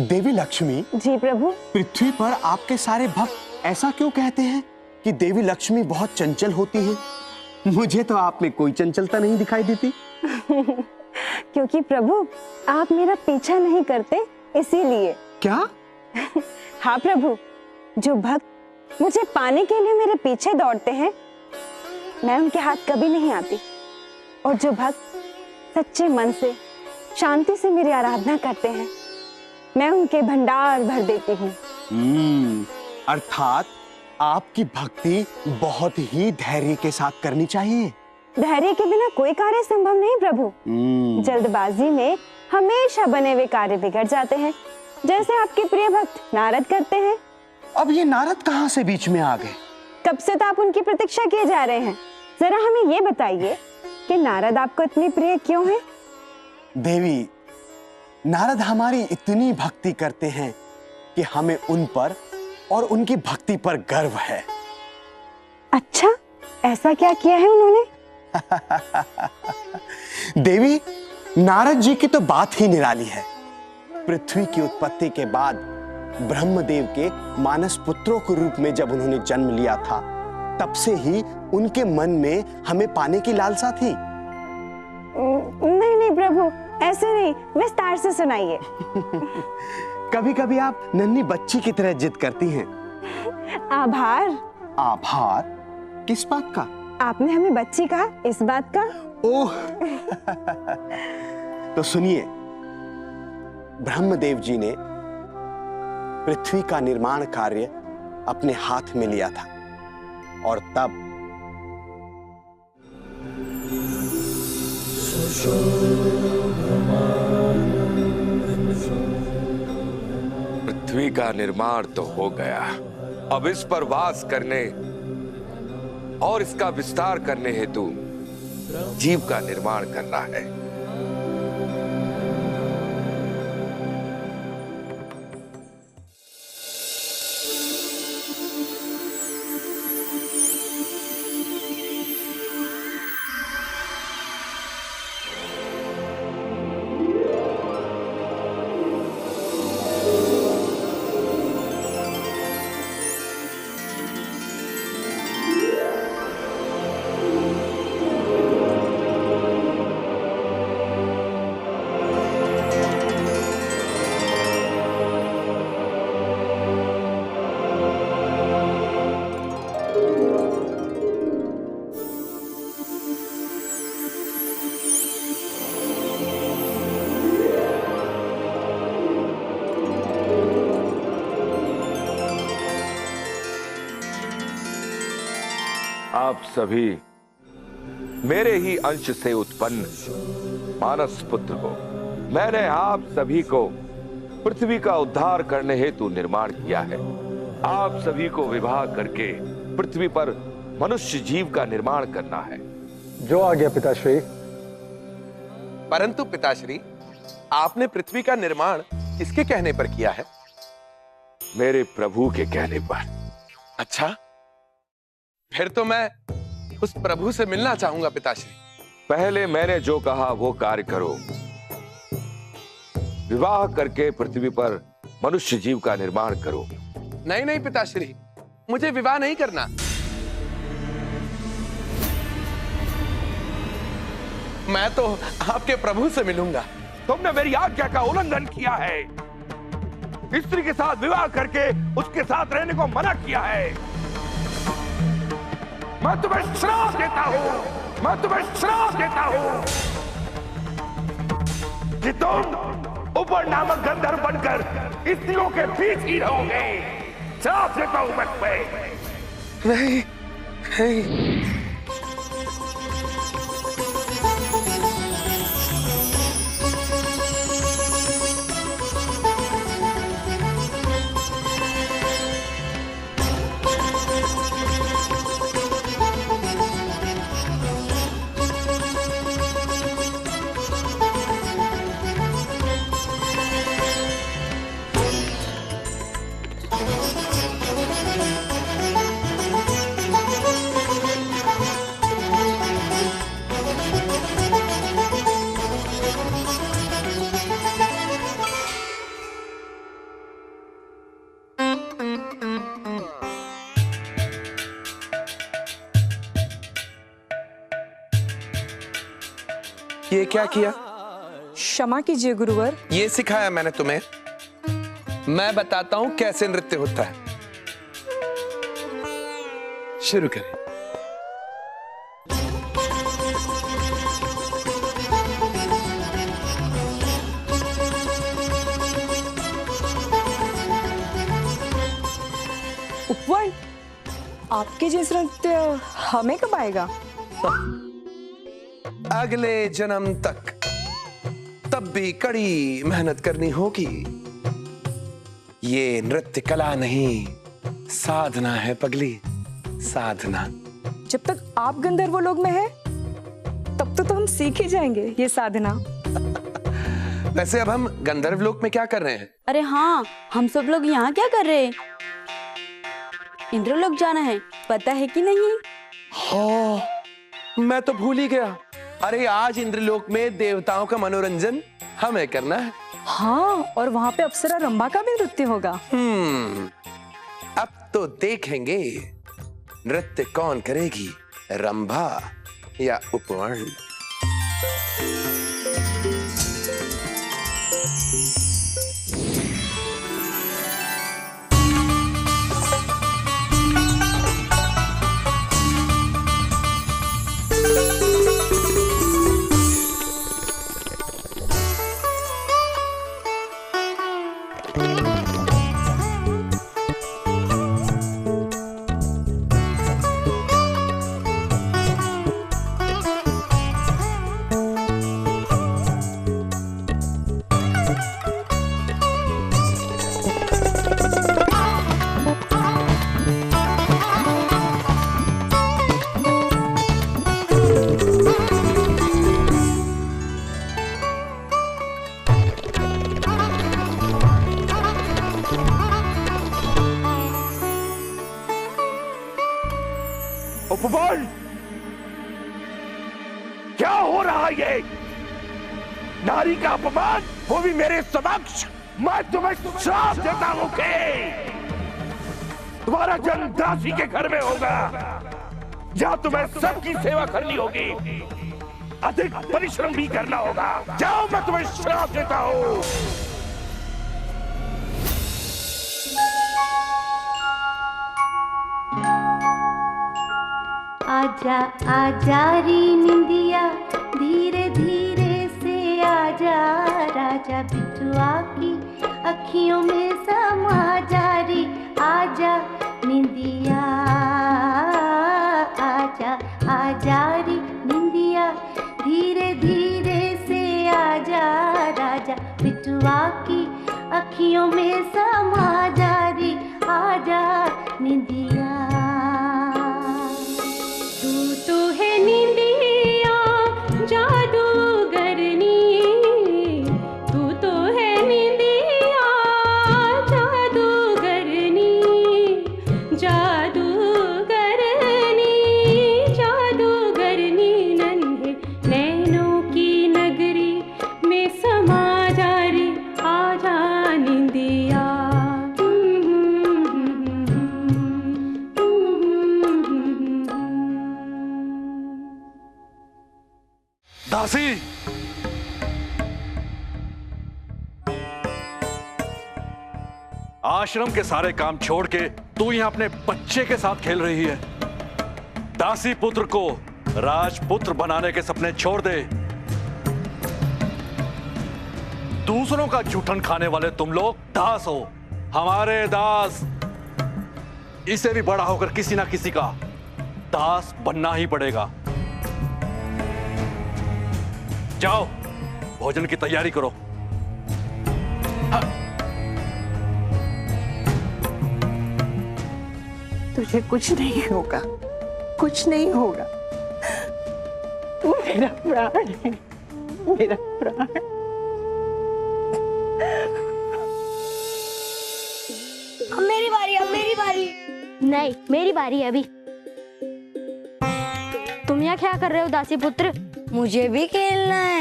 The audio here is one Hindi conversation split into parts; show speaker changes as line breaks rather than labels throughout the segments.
देवी लक्ष्मी।
जी प्रभु।
पृथ्वी पर आपके सारे भक्त ऐसा क्यों कहते हैं कि देवी लक्ष्मी बहुत चंचल होती हैं? मुझे तो आप में कोई चंचलता नहीं दिखाई देती।
क्योंकि प्रभु आप मेरा पीछा नहीं करते इसीलिए।
क्या?
हाँ प्रभु, जो भक्त मुझे पाने के लिए मेरे पीछे दौड़ते हैं, मैं उनके हाथ कभी नहीं आती। और जो भक्त सच्चे मन से शांति से मेरी आराधना करते हैं, मैं उनके भंडार भर देती हूँ।
अर्थात आपकी भक्ति बहुत ही धैर्य के साथ करनी चाहिए।
धैर्य के बिना कोई कार्य संभव नहीं प्रभु। जल्दबाजी में हमेशा बने हुए कार्य बिगड़ जाते हैं, जैसे आपके प्रिय भक्त नारद करते हैं।
अब ये नारद कहाँ से बीच में आ गए?
कब से तो आप उनकी प्रतीक्षा किए जा रहे हैं। जरा हमें ये बताइए कि नारद आपको इतनी प्रिय क्यों है?
देवी, नारद हमारी इतनी भक्ति करते हैं कि हमें उन पर और उनकी भक्ति पर गर्व है।
अच्छा, ऐसा क्या किया है उन्होंने?
देवी, नारद जी की तो बात ही निराली है। पृथ्वी की उत्पत्ति के बाद ब्रह्मदेव के मानस पुत्रों के रूप में जब उन्होंने जन्म लिया था, तब से ही उनके मन में हमें पाने की लालसा थी।
नहीं नहीं प्रभु, ऐसे नहीं, विस्तार से सुनाइए।
कभी कभी आप नन्ही बच्ची की तरह जिद करती हैं।
आभार।
आभार? किस बात का?
आपने हमें बच्ची कहा, इस बात का।
ओह। तो सुनिए, ब्रह्मदेव जी ने पृथ्वी का निर्माण कार्य अपने हाथ में लिया था और तब
पृथ्वी का निर्माण तो हो गया, अब इस पर वास करने और इसका विस्तार करने हेतु जीव का निर्माण करना है। आप सभी मेरे ही अंश से उत्पन्न मानस पुत्र को मैंने आप सभी को पृथ्वी का उद्धार करने हेतु निर्माण किया है। आप सभी को विवाह करके पृथ्वी पर मनुष्य जीव का निर्माण करना है।
जो आ गया पिताश्री।
परंतु पिताश्री, आपने पृथ्वी का निर्माण किसके कहने पर किया है?
मेरे प्रभु के कहने पर।
अच्छा, फिर तो मैं उस प्रभु से मिलना चाहूंगा पिताश्री।
पहले मैंने जो कहा वो कार्य करो। विवाह करके पृथ्वी पर मनुष्य जीव का निर्माण करो।
नहीं नहीं पिताश्री, मुझे विवाह नहीं करना। मैं तो आपके प्रभु से मिलूंगा।
तुमने मेरी आज्ञा का उल्लंघन किया है। स्त्री के साथ विवाह करके उसके साथ रहने को मना किया है। मैं तुम्हें श्राप देता हूं, मैं तुम्हें श्राप देता हूं कि तुम ऊपर नामक गंधर्व बनकर स्त्रियों के बीच ही रहोगे। श्राप देता हूं मैं तुम्हें।
नहीं नहीं। ये क्या किया?
क्षमा कीजिए गुरुवर।
ये सिखाया मैंने तुम्हें? मैं बताता हूं कैसे नृत्य होता है। शुरू करें।
उपवन, आपके जैसा नृत्य हमें कब आएगा?
अगले जन्म तक, तब भी कड़ी मेहनत करनी होगी। ये नृत्य कला नहीं, साधना है पगली, साधना।
जब तक आप गंधर्व लोक में हैं, तब तो हम सीख ही जाएंगे ये साधना।
वैसे अब हम गंधर्व लोक में क्या कर रहे हैं?
अरे हाँ, हम सब लोग यहाँ क्या कर रहे हैं? इंद्रलोक जाना है, पता है कि नहीं?
हाँ, मैं तो भूल ही गया। अरे आज इंद्रलोक में देवताओं का मनोरंजन हमें करना है।
हाँ, और वहाँ पे अप्सरा रंभा का भी नृत्य होगा।
अब तो देखेंगे नृत्य कौन करेगी, रंभा या उपवन।
उपवन, क्या हो रहा ये? नारी का अपमान, वो भी मेरे समक्ष। मैं तुम्हें श्राप देता हूं कि तुम्हारा जन्म दासी के घर में होगा, जहां तुम्हें सबकी सेवा करनी होगी, अधिक परिश्रम भी करना होगा। जाओ, मैं तुम्हें श्राप देता हूं।
आजा आजा री निंदिया, धीरे धीरे से आजा, राजा बिटुआ की अखियों में समा जा रे। आजा निंदिया, आजा आजा री निंदिया, धीरे धीरे से आजा, राजा बिटुआ की अखियों में समा जा रे। आजा निंदिया, तू है निंदिया जादूगरनी, तू तो है निंदिया जादूगरनी, जादूगरनी, जादूगरनी, नन्हे नैनों की नगरी में समा जा रे। आजा निंदिया।
दासी, आश्रम के सारे काम छोड़ के तू यहाँ अपने बच्चे के साथ खेल रही है। दासी पुत्र को राजपुत्र बनाने के सपने छोड़ दे। दूसरों का जूठन खाने वाले तुम लोग दास हो, हमारे दास। इसे भी बड़ा होकर किसी ना किसी का दास बनना ही पड़ेगा। जाओ, भोजन की तैयारी करो।
तुझे कुछ नहीं होगा, कुछ नहीं होगा। तू मेरा प्राण है, मेरा प्राण।
अब मेरी बारी, अब मेरी बारी। नहीं, मेरी बारी है अभी। तुम यहाँ क्या कर रहे हो दासी पुत्र? मुझे भी खेलना है।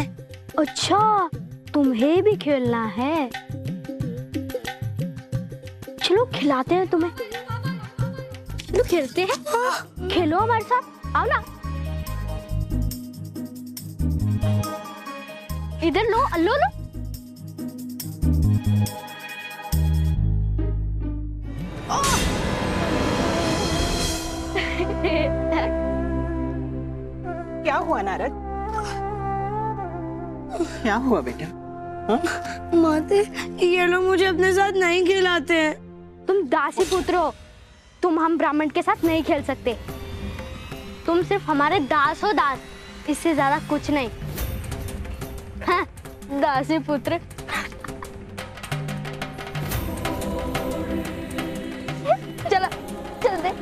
अच्छा, तुम्हें भी खेलना है? चलो खिलाते हैं तुम्हें। चलो खेलते हैं। हाँ, खेलो हमारे साथ, आओ ना। इधर लो लो लो।
क्या हुआ नारद? क्या हुआ बेटा?
माते, ये लोग मुझे अपने साथ नहीं खिलाते हैं। तुम दासी पुत्र हो, तुम हम ब्राह्मण के साथ नहीं खेल सकते। तुम सिर्फ हमारे दास हो, दास, इससे ज्यादा कुछ नहीं। हाँ, दासी पुत्र। चलो चलते।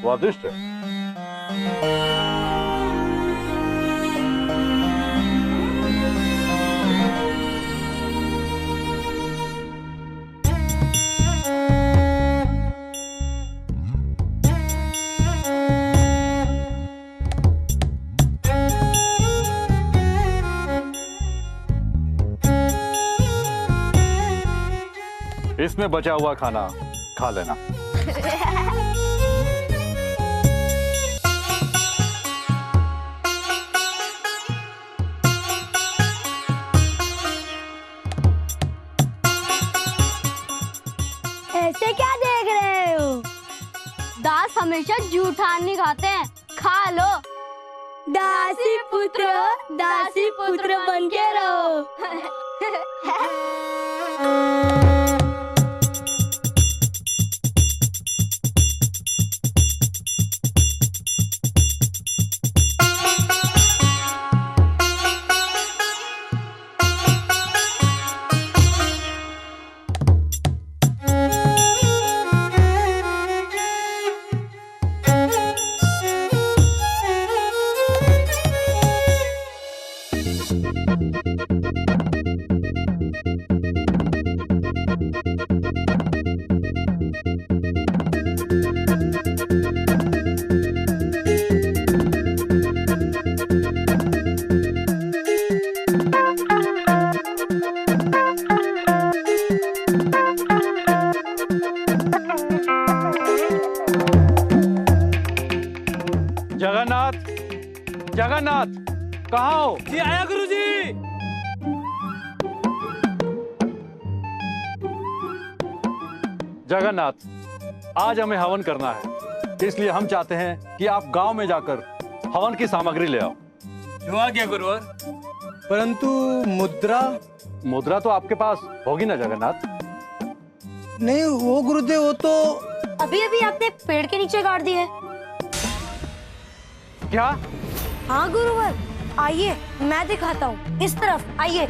स्वादिष्ट है। इसमें बचा हुआ खाना खा लेना।
ऐसे क्या देख रहे हो? दास हमेशा जूठा नहीं खाते हैं, खा लो। दासी पुत्र बन के रहो।
जगन्नाथ, कहाँ हो?
जी आया गुरुजी।
जगन्नाथ, आज हमें हवन करना है, इसलिए हम चाहते हैं कि आप गांव में जाकर हवन की सामग्री ले आओ।
जो आ गया गुरुवर।
परंतु
मुद्रा तो आपके पास होगी ना जगन्नाथ?
नहीं वो गुरुदेव, वो तो
अभी अभी आपने पेड़ के नीचे गाड़ दी है।
क्या?
हाँ गुरुवर, आइए मैं दिखाता हूँ, इस तरफ आइए।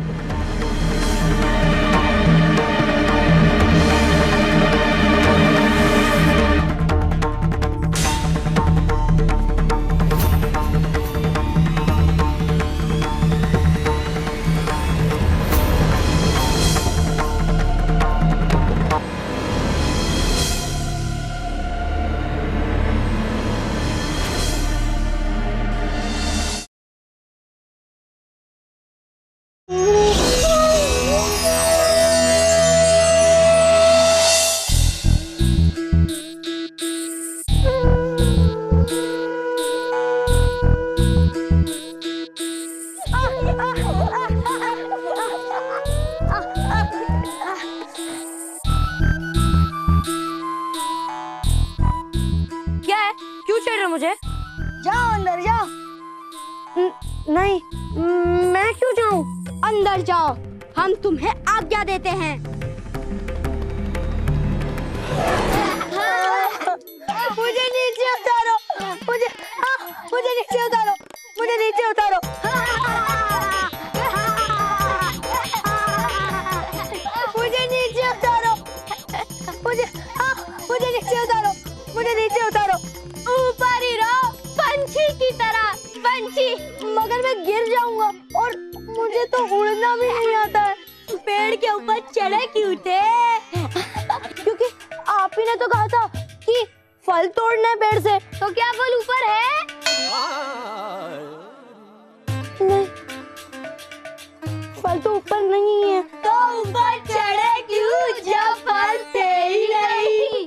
क्या है? क्यों छेड़ रहे हो मुझे? जाओ अंदर जाओ। नहीं, मैं क्यों जाऊं? अंदर जाओ, हम तुम्हें आज्ञा देते हैं। मुझे नीचे उतारो, मुझे नीचे उतारो, मुझे नीचे उतारो। मुझे नीचे उतारो। पेड़ के ऊपर चढ़े क्यों थे? क्योंकि आप ही ने तो कहा था कि फल तोड़ना है पेड़ से। तो क्या फल ऊपर है? नहीं, फल तो ऊपर नहीं है। तो ऊपर चढ़े क्यों जब फल थे ही नहीं?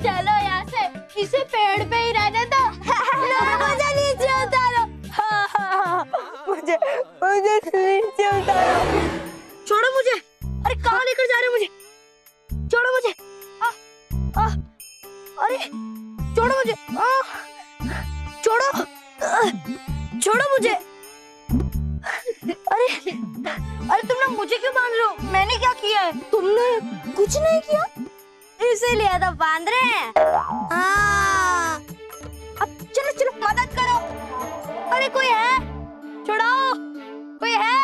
चलो यहाँ से, इसे पेड़ पे ही रहने दो। मुझे नीचे उतारो। मुझे नीचे उतारो। छोड़ो मुझे। अरे कहाँ लेकर जा रहे हो मुझे? छोड़ो मुझे। अरे छोड़ो मुझे। छोड़ो छोड़ो मुझे। अरे तुम लोग मुझे क्यों बांध रहे हो? मैंने क्या किया है? तुमने कुछ नहीं किया, इसीलिए तो बांध रहे हैं। अब चलो चलो मदद करो। अरे कोई है? छुड़ाओ, कोई है?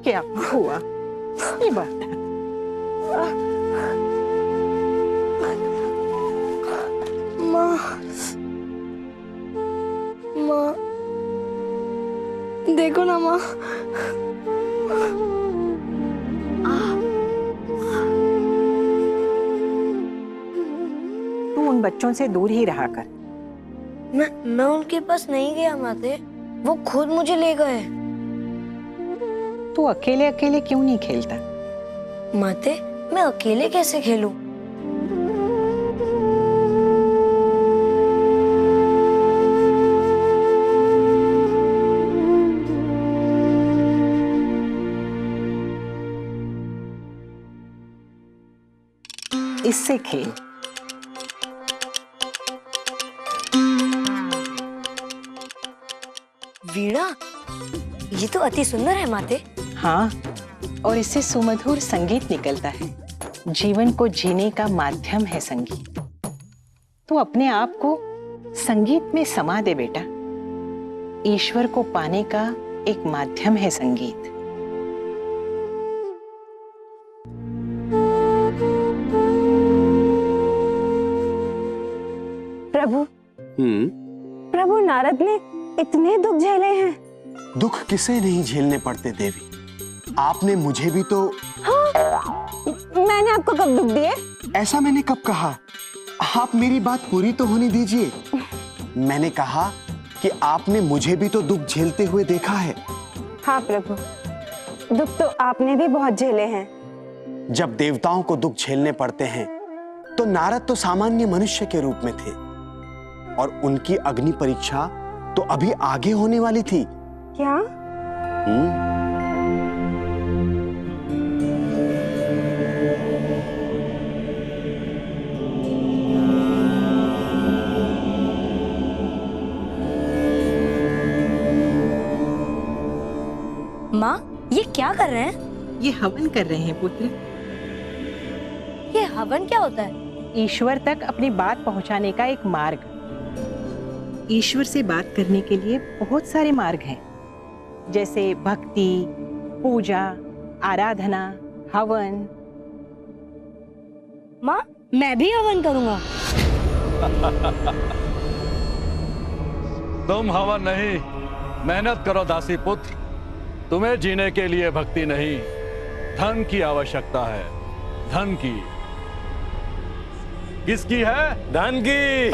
क्या हुआ? ये बात है।
माँ, माँ, देखो ना माँ।
तू उन बच्चों से दूर ही रहा कर।
मैं उनके पास नहीं गया माते, वो खुद मुझे ले गए।
तू अकेले अकेले क्यों नहीं खेलता?
माते, मैं अकेले कैसे खेलूं?
इससे खेल।
वीणा, ये तो अति सुंदर है माते।
हाँ, और इससे सुमधुर संगीत निकलता है। जीवन को जीने का माध्यम है संगीत। तू अपने आप को संगीत में समा दे बेटा। ईश्वर को पाने का एक माध्यम है संगीत।
प्रभु, प्रभु नारद ने इतने दुख झेले हैं।
दुख किसे नहीं झेलने पड़ते देवी, आपने मुझे भी तो।
हाँ, मैंने आपको कब दुख दिए?
ऐसा मैंने कब कहा? आप मेरी बात पूरी तो होने दीजिए। मैंने कहा कि आपने मुझे भी तो दुख झेलते हुए देखा है।
हाँ प्रभु, दुख तो आपने भी बहुत झेले हैं।
जब देवताओं को दुख झेलने पड़ते हैं तो नारद तो सामान्य मनुष्य के रूप में थे, और उनकी अग्नि परीक्षा तो अभी आगे होने वाली थी।
क्या?
माँ, ये क्या कर रहे हैं?
ये हवन कर रहे हैं पुत्र।
ये हवन क्या होता है?
ईश्वर तक अपनी बात पहुंचाने का एक मार्ग। ईश्वर से बात करने के लिए बहुत सारे मार्ग हैं, जैसे भक्ति, पूजा, आराधना, हवन।
माँ, मैं भी हवन करूंगा।
तुम हवन नहीं, मेहनत करो दासी पुत्र। तुम्हें जीने के लिए भक्ति नहीं, धन की आवश्यकता है। धन की। किसकी है?
धन की।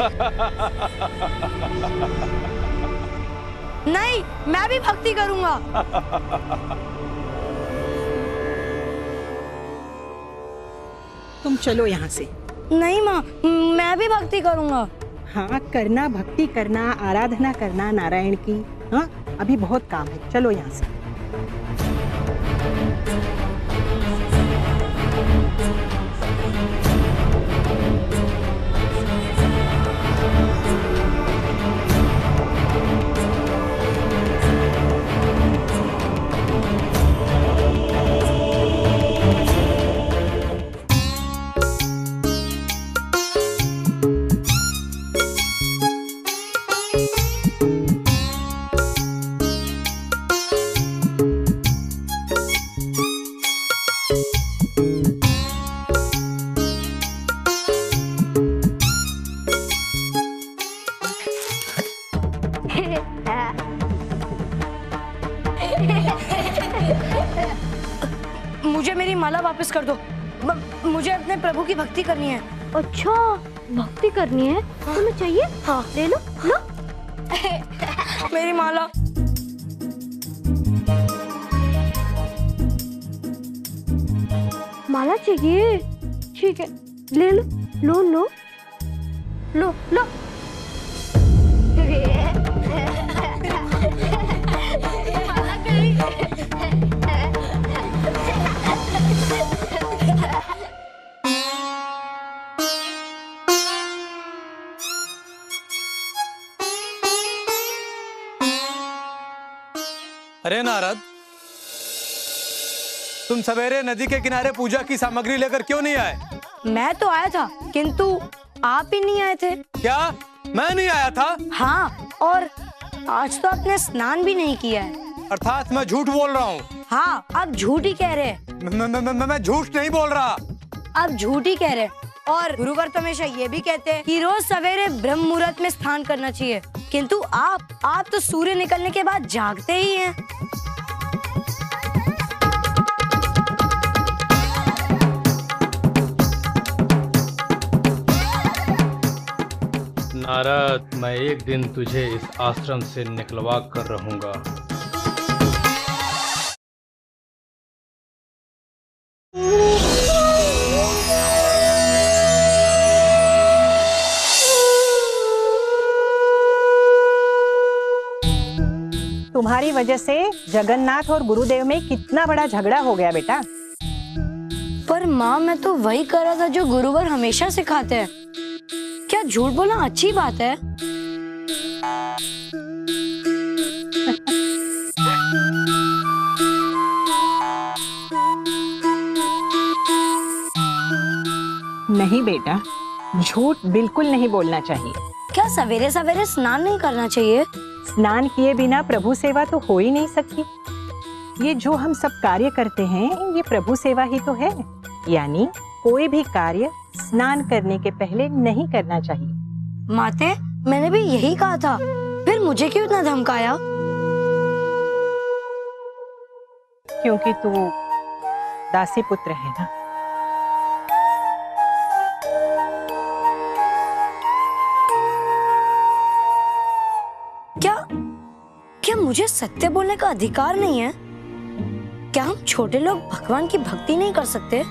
नहीं, मैं भी भक्ति करूंगा।
तुम चलो यहाँ से।
नहीं माँ, मैं भी भक्ति करूंगा।
हाँ करना, भक्ति करना, आराधना करना नारायण की। हाँ, अभी बहुत काम है, चलो यहाँ से।
मुझे मेरी माला वापस कर दो। मुझे अपने प्रभु की भक्ति करनी है। अच्छा, भक्ति करनी है? तुम्हें चाहिए? हाँ, ले लो, लो। मेरी माला। माला चाहिए? ठीक है, ले लो, लो लो लो लो।
अरे नारद, तुम सवेरे नदी के किनारे पूजा की सामग्री लेकर क्यों नहीं आए?
मैं तो आया था, किंतु आप ही नहीं आए थे।
क्या मैं नहीं आया था?
हाँ, और आज तो आपने स्नान भी नहीं किया है।
अर्थात मैं झूठ बोल रहा हूँ।
हाँ, आप झूठ ही कह रहे हैं।
मैं झूठ नहीं बोल रहा।
आप झूठ ही कह रहे हैं। और गुरुवर तो हमेशा ये भी कहते हैं कि रोज सवेरे ब्रह्म मुहूर्त में स्नान करना चाहिए, किंतु आप तो सूर्य निकलने के बाद जागते ही हैं।
नारद, मैं एक दिन तुझे इस आश्रम से निकलवा कर रहूंगा।
तुम्हारी वजह से जगन्नाथ और गुरुदेव में कितना बड़ा झगड़ा हो गया बेटा।
पर माँ, मैं तो वही कर रहा था जो गुरुवर हमेशा सिखाते हैं। क्या झूठ बोलना अच्छी बात है?
नहीं बेटा, झूठ बिल्कुल नहीं बोलना चाहिए।
क्या सवेरे सवेरे स्नान नहीं करना चाहिए?
स्नान किए बिना प्रभु सेवा तो हो ही नहीं सकती। ये जो हम सब कार्य करते हैं, ये प्रभु सेवा ही तो है। यानी कोई भी कार्य स्नान करने के पहले नहीं करना चाहिए।
माते, मैंने भी यही कहा था, फिर मुझे क्यों इतना धमकाया?
क्योंकि तू दासी पुत्र है ना।
क्या मुझे सत्य बोलने का अधिकार नहीं है? क्या हम छोटे लोग भगवान की भक्ति नहीं कर सकते?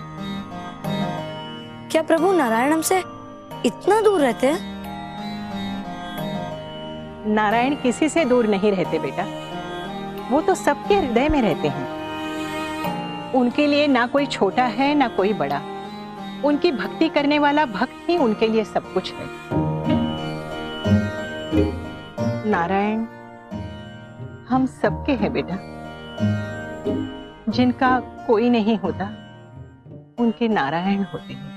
क्या प्रभु नारायण हमसे इतना दूर रहते हैं?
नारायण किसी से दूर नहीं रहते बेटा, वो तो सबके हृदय में रहते हैं। उनके लिए ना कोई छोटा है ना कोई बड़ा। उनकी भक्ति करने वाला भक्त ही उनके लिए सब कुछ है। नारायण हम सबके हैं बेटा। जिनका कोई नहीं होता, उनके नारायण होते हैं।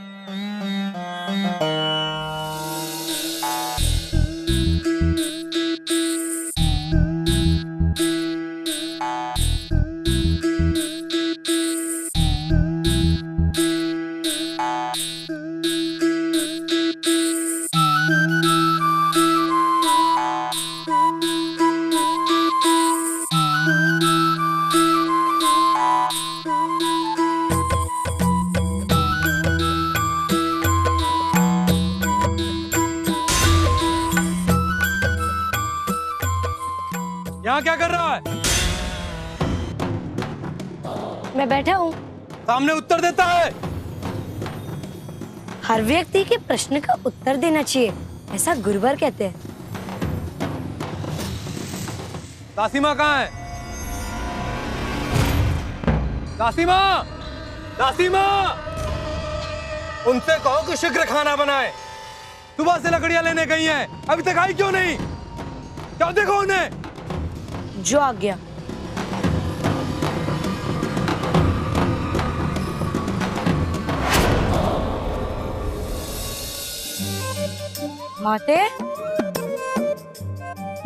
यहाँ क्या कर रहा है?
मैं बैठा हूँ।
सामने उत्तर देता है।
हर व्यक्ति के प्रश्न का उत्तर देना चाहिए, ऐसा गुरुवर कहते हैं।
दासी माँ कहाँ है? दासी माँ, दासी माँ, उनसे कहो कि शीघ्र खाना बनाए। सुबह से लकड़ियां लेने गई हैं, अभी तक आई क्यों नहीं? क्या देखो उन्हें?
जो आ गया। माते,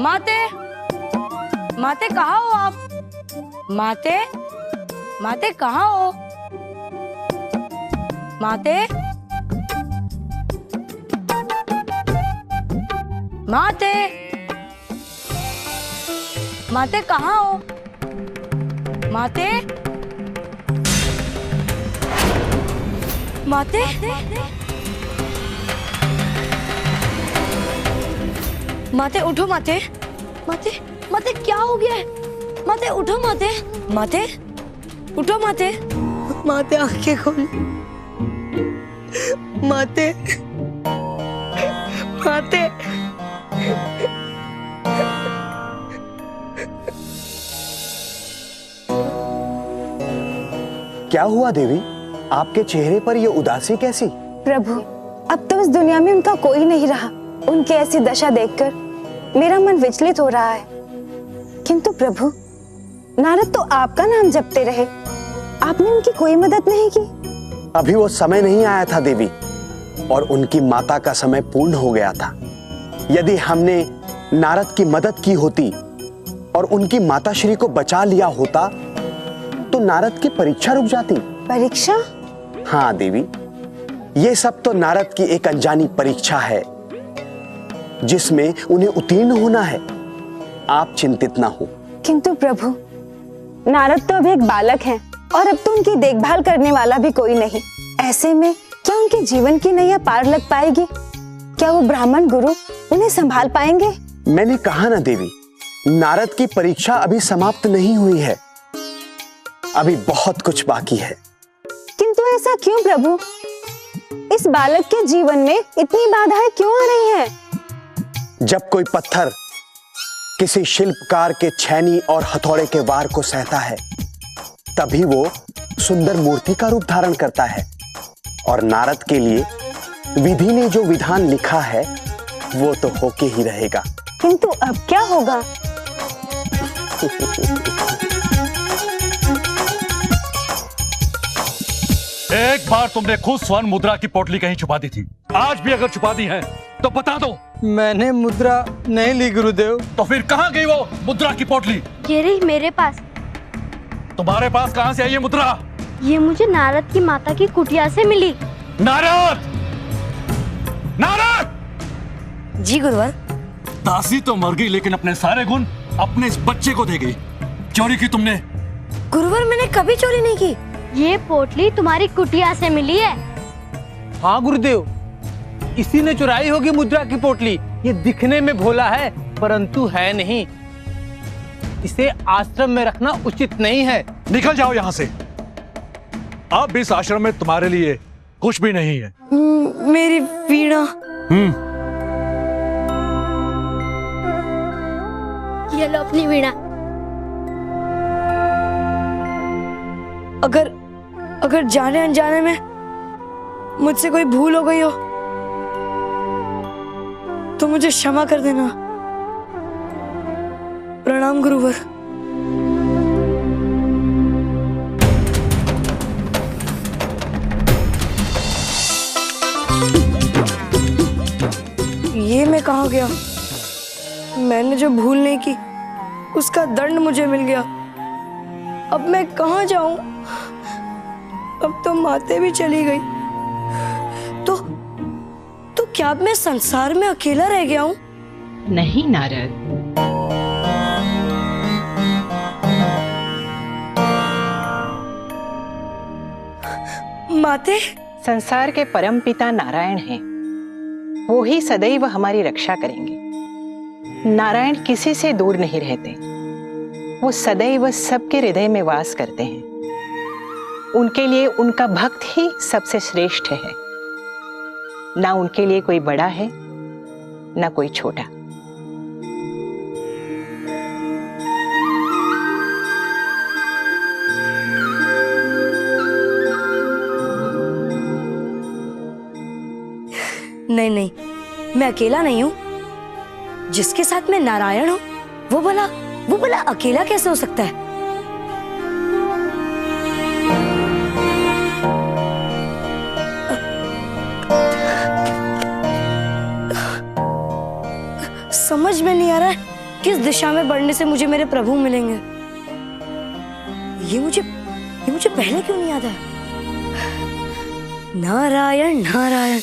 माते, माते कहाँ हो आप? माते, माते कहाँ हो? माते, माते, माते कहाँ हो? माते माते माते उठो माते माते माते क्या हो गया है? माते उठो माते माते उठो माते माते आंखें खोल माते माते
क्या हुआ देवी? आपके चेहरे पर यह उदासी कैसी?
प्रभु, अब तो इस दुनिया में उनका कोई नहीं रहा। उनकी ऐसी दशा देखकर मेरा मन विचलित हो रहा है। किंतु प्रभु, नारद तो आपका नाम जपते रहे, आपने उनकी कोई मदद नहीं की।
अभी वो समय नहीं आया था देवी, और उनकी माता का समय पूर्ण हो गया था। यदि हमने नारद की मदद की होती और उनकी माता श्री को बचा लिया होता तो नारद की परीक्षा रुक जाती।
परीक्षा?
हाँ देवी, ये सब तो नारद की एक अनजानी परीक्षा है जिसमें उन्हें उत्तीर्ण होना है। आप चिंतित ना हो।
किंतु प्रभु, नारद तो अभी एक बालक हैं और अब तो उनकी देखभाल करने वाला भी कोई नहीं। ऐसे में क्या उनके जीवन की नैया पार लग पाएगी? क्या वो ब्राह्मण गुरु उन्हें संभाल पाएंगे?
मैंने कहा ना देवी, नारद की परीक्षा अभी समाप्त नहीं हुई है, अभी बहुत कुछ बाकी है।
किंतु ऐसा क्यों प्रभु? इस बालक के जीवन में इतनी बाधाएं क्यों आ रही हैं?
जब कोई पत्थर किसी शिल्पकार के छैनी और हथौड़े के वार को सहता है, तभी वो सुंदर मूर्ति का रूप धारण करता है। और नारद के लिए विधि ने जो विधान लिखा है वो तो होके ही रहेगा।
किंतु अब क्या होगा?
एक बार तुमने खुद स्वर्ण मुद्रा की पोटली कहीं छुपा दी थी, आज भी अगर छुपा दी है तो बता दो।
मैंने मुद्रा नहीं ली गुरुदेव।
तो फिर कहाँ गई वो मुद्रा की पोटली?
ये रही मेरे पास।
तुम्हारे पास कहाँ से आई ये मुद्रा?
ये मुझे नारद की माता की कुटिया से मिली।
नारद! नारद!
जी गुरुवर।
दासी तो मर गई, लेकिन अपने सारे गुण अपने इस बच्चे को दे गई। चोरी की तुमने?
गुरुवर, मैंने कभी चोरी नहीं की। ये पोटली तुम्हारी कुटिया से मिली है।
हाँ गुरुदेव, इसी ने चुराई होगी मुद्रा की पोटली। ये दिखने में भोला है परंतु है नहीं। इसे आश्रम में रखना उचित नहीं है।
निकल जाओ यहाँ से। अब इस आश्रम में तुम्हारे लिए कुछ भी नहीं है।
मेरी वीणा। ये लो अपनी वीणा। अगर जाने अनजाने में मुझसे कोई भूल हो गई हो तो मुझे क्षमा कर देना। प्रणाम गुरुवर। ये मैं कहाँ गया? मैंने जो भूल नहीं की उसका दंड मुझे मिल गया। अब मैं कहाँ जाऊं? अब तो माते भी चली गई। तो क्या अब मैं संसार में अकेला रह गया हूँ?
नहीं नारद,
माते,
संसार के परम पिता नारायण हैं। वो ही सदैव हमारी रक्षा करेंगे। नारायण किसी से दूर नहीं रहते। वो सदैव सबके हृदय में वास करते हैं। उनके लिए उनका भक्त ही सबसे श्रेष्ठ है। ना उनके लिए कोई बड़ा है ना कोई छोटा।
नहीं, मैं अकेला नहीं हूँ। जिसके साथ मैं नारायण हूँ वो भला अकेला कैसे हो सकता है? समझ में नहीं आ रहा है किस दिशा में बढ़ने से मुझे मेरे प्रभु मिलेंगे। ये मुझे पहले क्यों नहीं याद है? नारायण नारायण।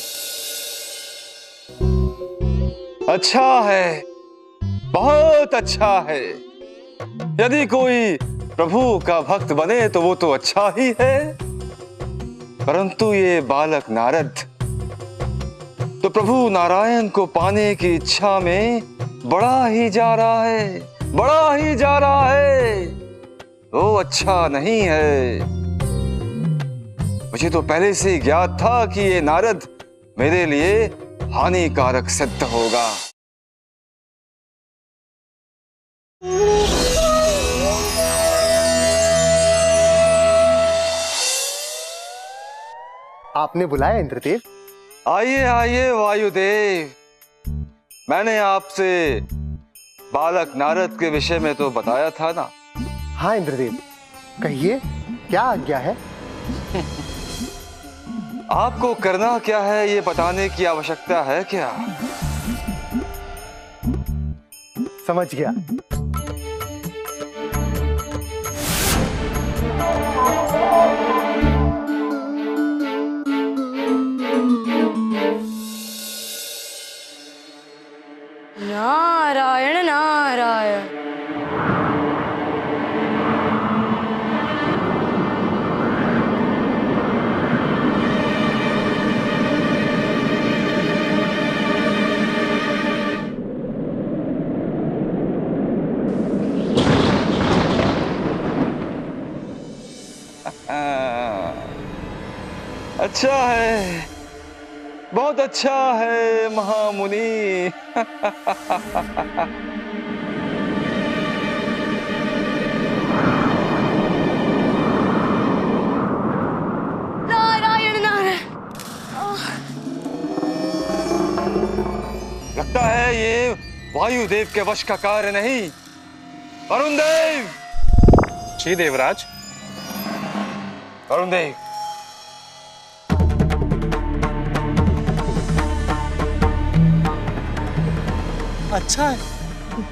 अच्छा है, बहुत अच्छा है। यदि कोई
प्रभु का भक्त बने तो वो तो अच्छा ही है, परंतु ये बालक नारद तो प्रभु नारायण को पाने की इच्छा में बड़ा ही जा रहा है, बड़ा ही जा रहा है। वो अच्छा नहीं है। मुझे तो पहले से ही ज्ञात था कि ये नारद मेरे लिए हानिकारक सिद्ध होगा।
आपने बुलाया इंद्रदेव?
आइए आइए वायुदेव। मैंने आपसे बालक नारद के विषय में तो बताया था ना।
हाँ इंद्रदेव, कहिए क्या आज्ञा है?
आपको करना क्या है ये बताने की आवश्यकता है क्या?
समझ गया।
नारायण नारायण।
अच्छा है, बहुत अच्छा है महामुनि।
नारायण नारायण।
लगता है ये वायुदेव के वश का कार्य नहीं। वरुण देव।
जी देवराज।
वरुण देव,
अच्छा है,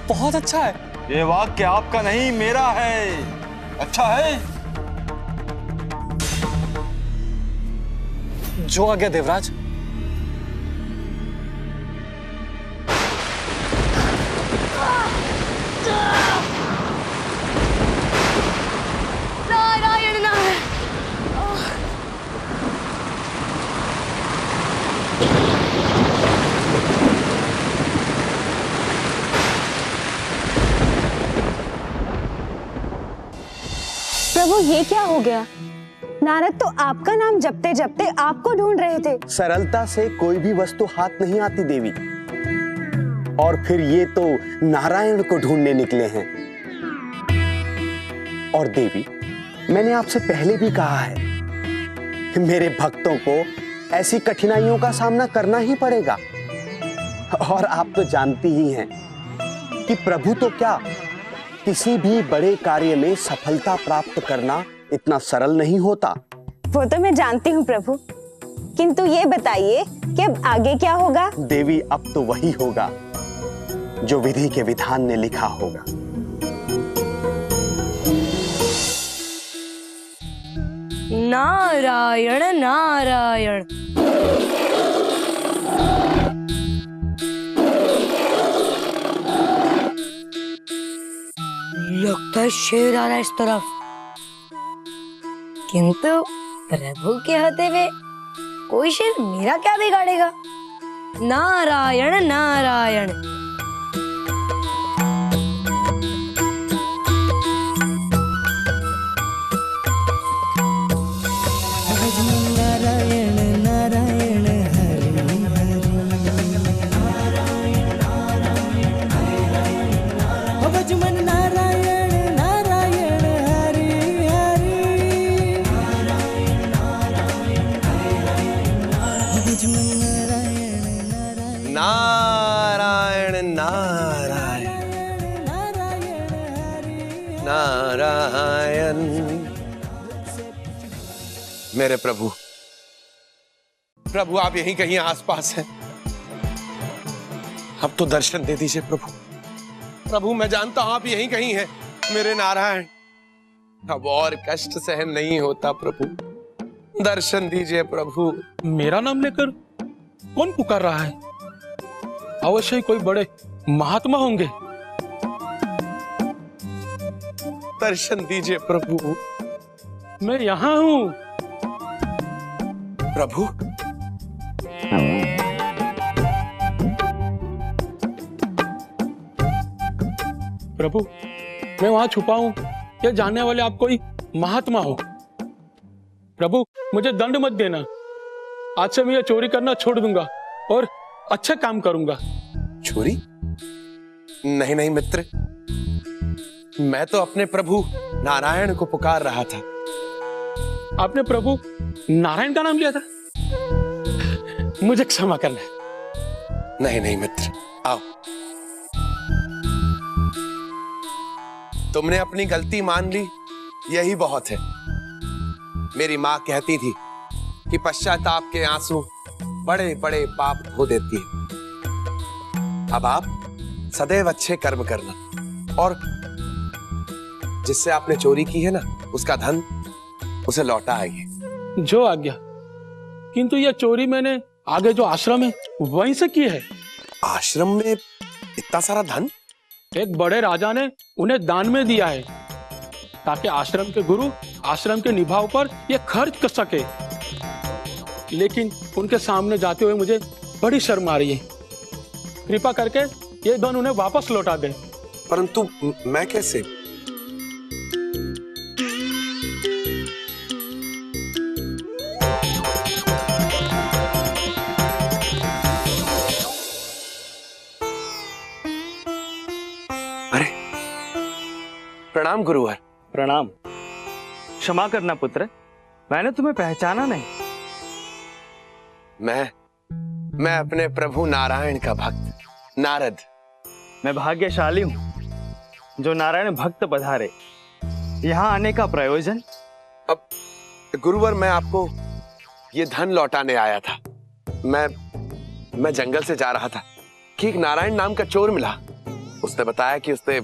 बहुत अच्छा है।
ये वाक्य आपका नहीं मेरा है। अच्छा है।
जो आज्ञा देवराज।
नारायण नारायण।
प्रभु ये क्या हो गया? नारद तो आपका नाम जपते जपते आपको ढूंढ रहे थे।
सरलता से कोई भी वस्तु हाथ नहीं आती देवी, और फिर ये तो नारायण को ढूंढने निकले हैं। और देवी, मैंने आपसे पहले भी कहा है, मेरे भक्तों को ऐसी कठिनाइयों का सामना करना ही पड़ेगा। और आप तो जानती ही हैं कि प्रभु तो क्या, किसी भी बड़े कार्य में सफलता प्राप्त करना इतना सरल नहीं होता।
वो तो मैं जानती हूँ प्रभु, किंतु ये बताइए कि अब आगे क्या होगा?
देवी, अब तो वही होगा जो विधि के विधान ने लिखा होगा।
नारायण नारायण। लगता है शेर आ रहा है इस तरफ, किंतु प्रभु के होते हुए कोई शेर मेरा क्या बिगाड़ेगा। नारायण नारायण। नारायण नारायण हरि हरि। नारायण नारायण हरि हरि।
नारायण नारायण नारायण। मेरे प्रभु, प्रभु आप यहीं कहीं आसपास हैं। अब तो दर्शन दे दीजिए प्रभु। प्रभु मैं जानता हूं आप यहीं कहीं हैं मेरे नारायण। अब और कष्ट सहन नहीं होता प्रभु, दर्शन दीजिए प्रभु।
मेरा नाम लेकर कौन पुकार रहा है? अवश्य ही कोई बड़े महात्मा होंगे।
दर्शन दीजिए प्रभु।
मैं यहाँ हूँ।
प्रभु
प्रभु, मैं वहां छुपा हूँ, ये जानने वाले आप कोई महात्मा हो। प्रभु, मुझे दंड मत देना। आज से मैं ये चोरी करना छोड़ दूंगा और अच्छा काम करूंगा।
चोरी? नहीं नहीं मित्र, मैं तो अपने प्रभु नारायण को पुकार रहा था।
आपने प्रभु नारायण का नाम लिया था? मुझे क्षमा करना।
नहीं नहीं मित्र, आओ। तुमने अपनी गलती मान ली, यही बहुत है। मेरी माँ कहती थी कि पश्चाताप के आंसू बड़े बड़े पाप धो देती है। अब आप सदैव अच्छे कर्म करना और जिससे आपने चोरी की है ना, उसका धन उसे लौटा आइए।
जो आज्ञा। किंतु यह चोरी मैंने आगे जो आश्रम है वहीं से की है।
आश्रम में इतना सारा धन?
एक बड़े राजा ने उन्हें दान में दिया है ताकि आश्रम के गुरु आश्रम के निभाव पर यह खर्च कर सके। लेकिन उनके सामने जाते हुए मुझे बड़ी शर्म आ रही है। कृपा करके ये धन उन्हें वापस लौटा दे।
परंतु मैं कैसे? अरे, प्रणाम गुरुवर।
प्रणाम। क्षमा करना पुत्र, मैंने तुम्हें पहचाना नहीं।
मैं अपने प्रभु नारायण का भक्त नारद।
मैं भाग्यशाली हूँ जो नारायण भक्त पधारे। यहाँ आने का प्रयोजन?
अब गुरुवर, मैं आपको ये धन लौटाने आया था। मैं जंगल से जा रहा था कि एक नारायण नाम का चोर मिला। उसने बताया कि उसने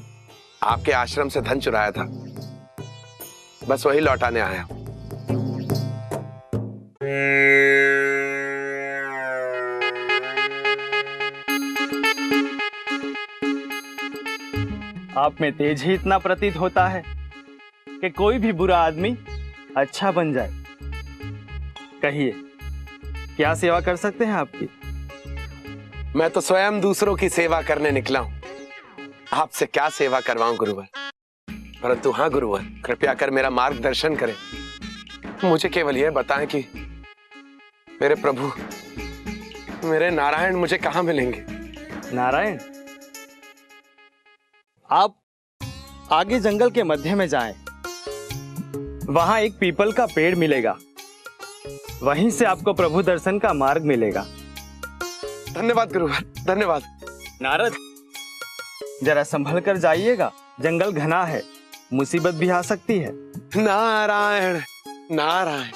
आपके आश्रम से धन चुराया था। बस वही लौटाने आया हूं।
आप में तेज ही इतना प्रतीत होता है कि कोई भी बुरा आदमी अच्छा बन जाए। कहिए, क्या सेवा कर सकते हैं आपकी?
मैं तो स्वयं दूसरों की सेवा करने निकला हूं। आपसे क्या सेवा करवाऊं गुरुवर? परंतु हाँ गुरुवर, कृपया कर मेरा मार्गदर्शन करें। मुझे केवल यह बताएं कि मेरे प्रभु, मेरे नारायण मुझे कहां मिलेंगे?
नारायण? आप आगे जंगल के मध्य में जाएं। वहां एक पीपल का पेड़ मिलेगा। वहीं से आपको प्रभु दर्शन का मार्ग मिलेगा।
धन्यवाद गुरुवर, धन्यवाद।
नारद, जरा संभल कर जाइएगा, जंगल घना है, मुसीबत भी आ सकती है।
नारायण नारायण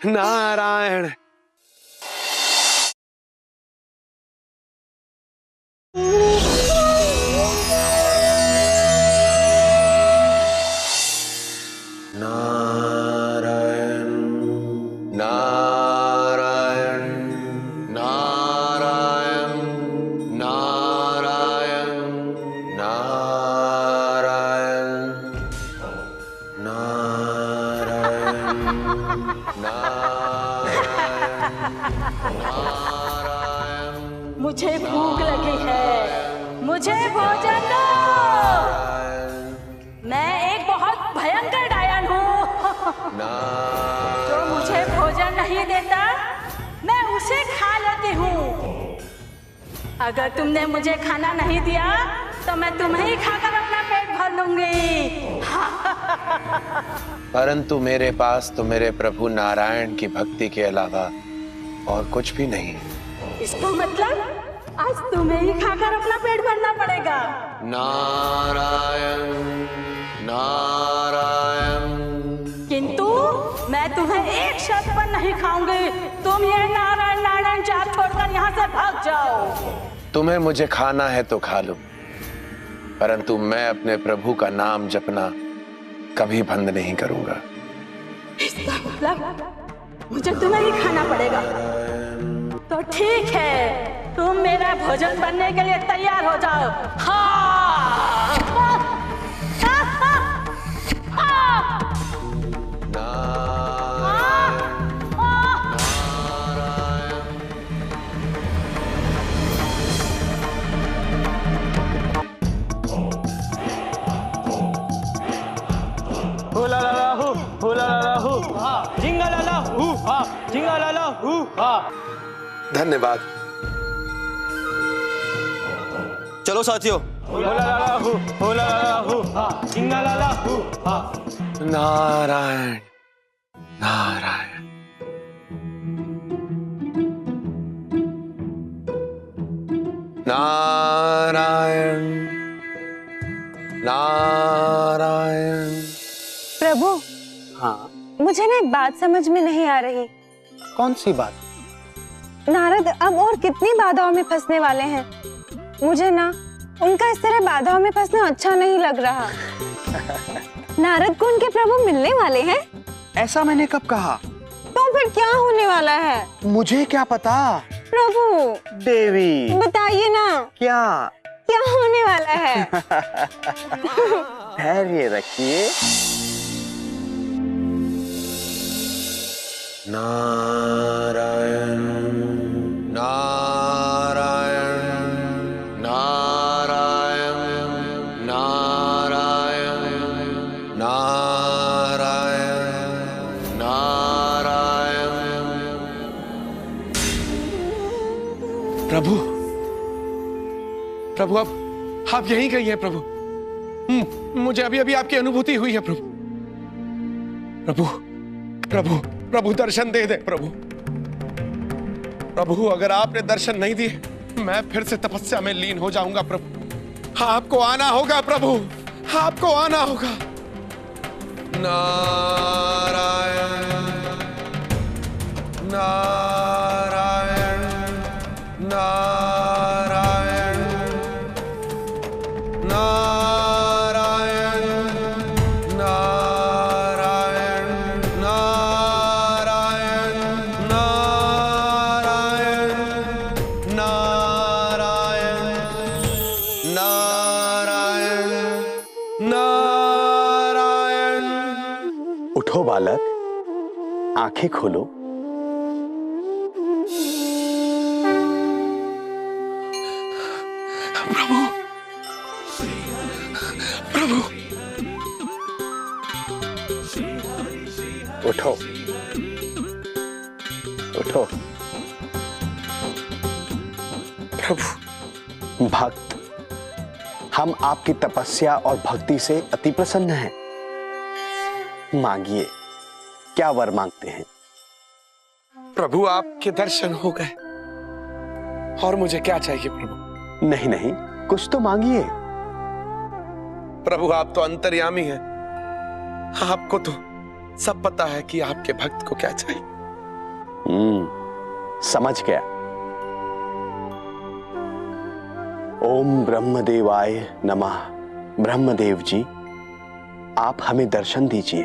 नारायण। नारायण नारायण नारायण नारायण नारायण नारायण।
मुझे भूख लगी है, मुझे भोजन दो। मैं एक बहुत भयंकर डायन हूँ जो मुझे भोजन नहीं देता, मैं उसे खा लेती हूँ। अगर तुमने मुझे खाना नहीं दिया तो मैं तुम्हें ही खाकर अपना पेट भर लूंगी।
परंतु मेरे पास तो मेरे प्रभु नारायण की भक्ति के अलावा और कुछ भी नहीं।
इसका मतलब आज तुम्हें ही खाकर अपना पेट भरना पड़ेगा।
नारायण नारायण।
किंतु मैं तुम्हें एक शर्त पर नहीं खाऊंगी। तुम ये नारायण नारायण जाप छोड़कर यहाँ से भाग जाओ।
तुम्हें मुझे खाना है तो खा लो, परंतु मैं अपने प्रभु का नाम जपना कभी बंद नहीं करूंगा।
इसका मतलब मुझे तुम्हें ही खाना पड़ेगा। तो ठीक है, तुम मेरा भोजन बनने के लिए तैयार हो जाओ। हाँ।
धन्यवाद।
चलो साथियों।
नारायण नारायण। नारायण नारायण।
प्रभु,
हाँ,
मुझे ना एक बात समझ में नहीं आ रही।
कौन सी बात?
नारद अब और कितनी बाधाओं में फंसने वाले हैं? मुझे ना उनका इस तरह बाधाओं में फंसना अच्छा नहीं लग रहा। नारद को उनके प्रभु मिलने वाले हैं?
ऐसा मैंने कब कहा?
तो फिर क्या होने वाला है?
मुझे क्या पता?
प्रभु
देवी
बताइए ना,
क्या
क्या होने वाला है?
धैर्य रखिए।
नारायण नारायण नारायण नारायण नारायण नारायण।
प्रभु प्रभु, आप यहीं कहीं हैं प्रभु। मुझे अभी अभी आपकी अनुभूति हुई है प्रभु। प्रभु प्रभु प्रभु दर्शन दे दे प्रभु। प्रभु अगर आपने दर्शन नहीं दिए मैं फिर से तपस्या में लीन हो जाऊंगा प्रभु। आपको आना होगा प्रभु, आपको आना होगा।
नारायण नारायण नारायण नारायण नारायण नारायण नारायण नारायण नारायण नारायण।
उठो बालक, आंखें खोलो।
प्रभु प्रभु
उठो उठो।
प्रभु
भक्त, हम आपकी तपस्या और भक्ति से अति प्रसन्न हैं। मांगिए, क्या वर मांगते हैं?
प्रभु आपके दर्शन हो गए और मुझे क्या चाहिए प्रभु?
नहीं नहीं, कुछ तो मांगिए।
प्रभु आप तो अंतर्यामी हैं, आपको तो सब पता है कि आपके भक्त को क्या चाहिए।
समझ गया। ओम ब्रह्मदेवाय नमः। ब्रह्मदेव जी, आप हमें दर्शन दीजिए।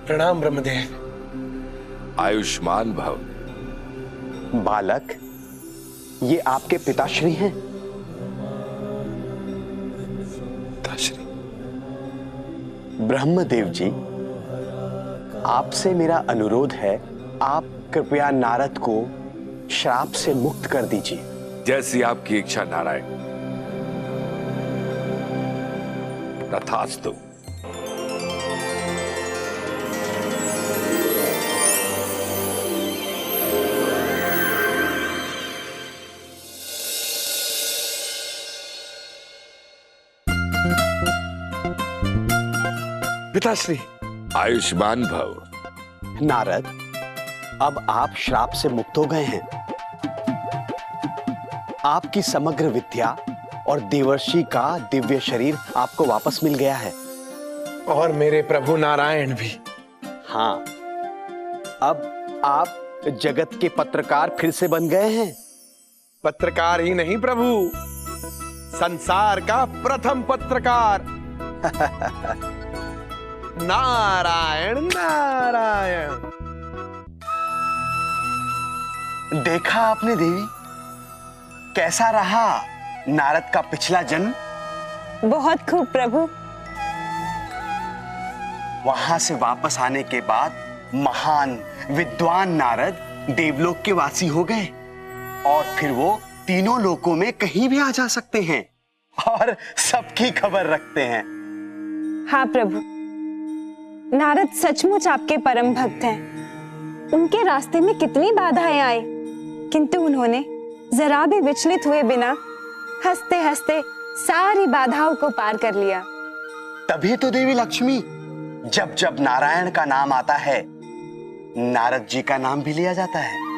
प्रणाम ब्रह्मदेव।
आयुष्मान भव।
बालक, ये आपके पिताश्री हैं।
पिताश्री?
ब्रह्मदेव जी, आपसे मेरा अनुरोध है, आप कृपया नारद को श्राप से मुक्त कर दीजिए।
जैसी आपकी इच्छा नारायण। तथास्तु।
पिताश्री।
आयुष्मान भव।
नारद, अब आप श्राप से मुक्त हो गए हैं। आपकी समग्र विद्या और देवर्षि का दिव्य शरीर आपको वापस मिल गया है।
और मेरे प्रभु नारायण भी।
हाँ, अब आप जगत के पत्रकार फिर से बन गए हैं।
पत्रकार ही नहीं प्रभु, संसार का प्रथम पत्रकार। नारायण नारायण।
देखा आपने देवी, कैसा रहा नारद का पिछला जन्म?
बहुत खूब प्रभु।
वहां से वापस आने के बाद महान विद्वान नारद देवलोक के वासी हो गए और फिर वो तीनों लोकों में कहीं भी आ जा सकते हैं और सबकी खबर रखते हैं।
हाँ प्रभु, नारद सचमुच आपके परम भक्त हैं। उनके रास्ते में कितनी बाधाएं आई, किंतु उन्होंने जरा भी विचलित हुए बिना हंसते हंसते सारी बाधाओं को पार कर लिया।
तभी तो देवी लक्ष्मी, जब जब नारायण का नाम आता है, नारद जी का नाम भी लिया जाता है।